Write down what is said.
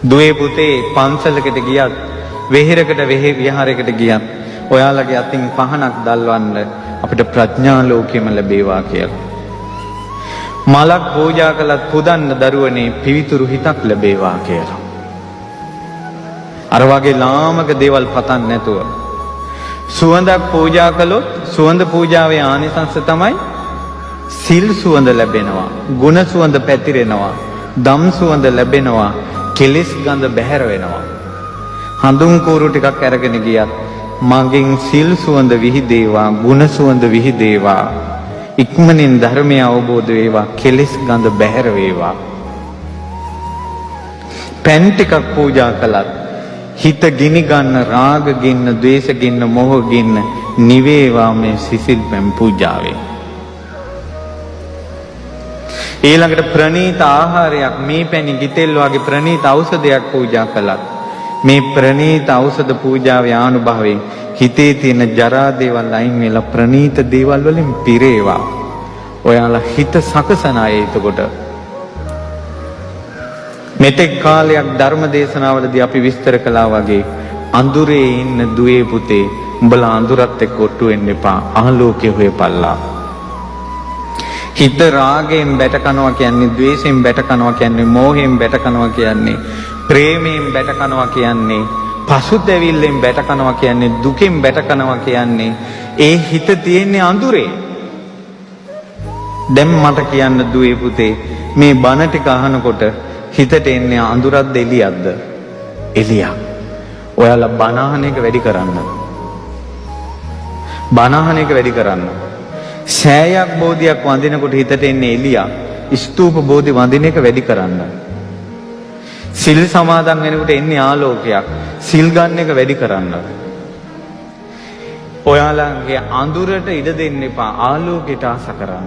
දුවේ පුතේ පන්සලකට ගියත් වෙහෙරකට විහාරයකට ගියත් ඔයාලගේ අතින් පහනක් දල්වන්න අපිට ප්‍රඥා ලෝකෙම ලැබේවා කියලා. මලක් පූජා කළත් පුදන්න දරුවනේ පිවිතුරු හිතක් ලැබේවා කියලා. අර වගේ ලාමක දේවල් පතන්න නැතුව සුවඳක් පූජා කළොත් සුවඳ පූජාවේ ආනිසංස තමයි සිල් සුවඳ ලැබෙනවා, ගුණ සුවඳ පැතිරෙනවා, දම් සුවඳ ලැබෙනවා, කෙලෙස් ගඳ බැහැර වෙනවා. හඳුන් කూరు ටිකක් අරගෙන ගියත් මගෙන් සිල් සුවඳ විහිදේවා, ගුණ සුවඳ විහිදේවා, ඉක්මනින් ධර්මය අවබෝධ වේවා, කෙලෙස් ගඳ බැහැර වේවා. පෙන් ටිකක් පූජා කළත් හිත ගිනි ගන්න රාග ගින්න, ද්වේෂ ගින්න, මොහ ගින්න නිවේවා මේ සිසිල් පෙන් පූජාවෙන්. ඊළඟට ප්‍රණීත ආහාරයක්, මේ පැණි ගිතෙල් වගේ ප්‍රණීත ඖෂධයක් පූජා කළත් මේ ප්‍රණීත ඖෂධ පූජාවේ ආනුභවයෙන් හිතේ තියෙන ජරා දේවල් අයින් වෙලා ප්‍රණීත දේවල් වලින් පිරේවා. ඔයාලා හිත සකසන අය. එතකොට මෙතෙක් කාලයක් ධර්ම දේශනාවලදී අපි විස්තර කළා වගේ අඳුරේ ඉන්න දුවේ පුතේ උඹලා අඳුරත් එක්ක ඔට්ටු වෙන්න එපා. ආලෝකය හොයපල්ලා. හිත රාගයෙන් බැට කනවා කියන්නේ, ද්වේෂයෙන් බැට කනවා කියන්නේ, මෝහයෙන් බැට කනවා කියන්නේ, ප්‍රේමයෙන් බැට කනවා කියන්නේ, පසුතැවිල්ලෙන් බැට කනවා කියන්නේ, දුකෙන් බැට කනවා කියන්නේ ඒ හිත තියෙන්නේ අඳුරේ. දැන් මට කියන්න දුවේ පුතේ මේ බණ ටික අහනකොට හිතට එන්නේ අඳුරක්ද එළියක්ද? එළියක්. ඔයාලා බණ අහන එක වැඩි කරන්න. බණ අහන එක වැඩි කරන්න. සෑයක් බෝධියක් වඳිනකොට හිතට එන්නේ එළියක්. ස්තූප බෝධි වඳින එක වැඩි කරන්න. සිල් සමාදන් වෙනකොට එන්නේ ආලෝකයක්. සිල් ගන්න එක වැඩි කරන්න. ඔයාලගේ අඳුරට ඉඩ දෙන්න එපා. ආලෝකයට ආස කරන්න.